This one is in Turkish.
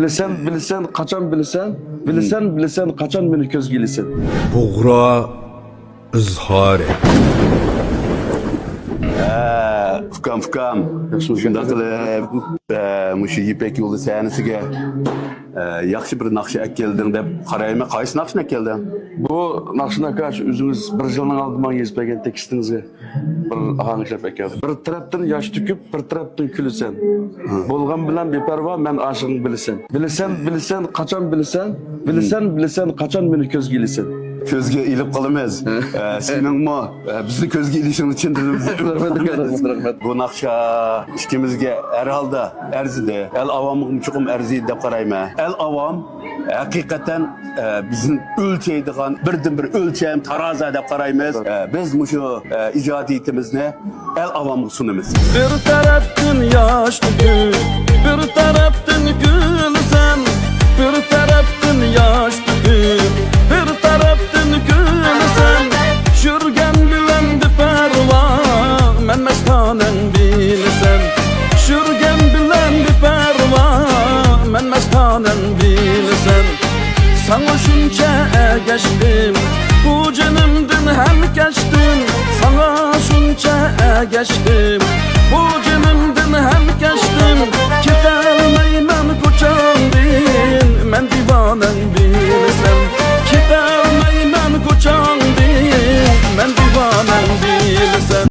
Bilsen, kaçan bilsen, kaçan beni köz gelisin. Buğra izhar et. Fukam. Şunda qilib, mushu Yipek yo'li sanasiga yaxshi bir naqsha kelding deb qarayman. Qaysi naqshni kelding? Bu nakşına karşı üzünüz bir yılın aldıman gezbegen tekstinizge bir ahang işlep ekan. Bir taraftan yaş tüküp, bir taraftan külüsen. Bolgan bilen beparva, men aşığın bilisen. Bilsen, kaçan bilsen, kaçan beni köz gelisin. Ko'zga ilib qolamiz. Seningmi bizni ko'zga ilishing uchun bu naqsha ikkimizga har holda arzidi. El avomga chuqum arziydi deb qarayman. El avom haqiqatan bizni o'lchaydigan birdan-bir o'lcham taroza deb qaraymiz. Biz mushu ijodiyatimizni el avomga sunamiz. Bir taraftan yaş tüküp, bir taraftan gülsen, bir taraftan yaş tüküp, bir taraftan gülsen. Şürgen bilen de perva, men mestanen bilsen. Şürgen bilen de perva, men mestanen bilsen. Sana şunca geçtim, bu canımdan hem geçtim. Sana şunca geçtim, bu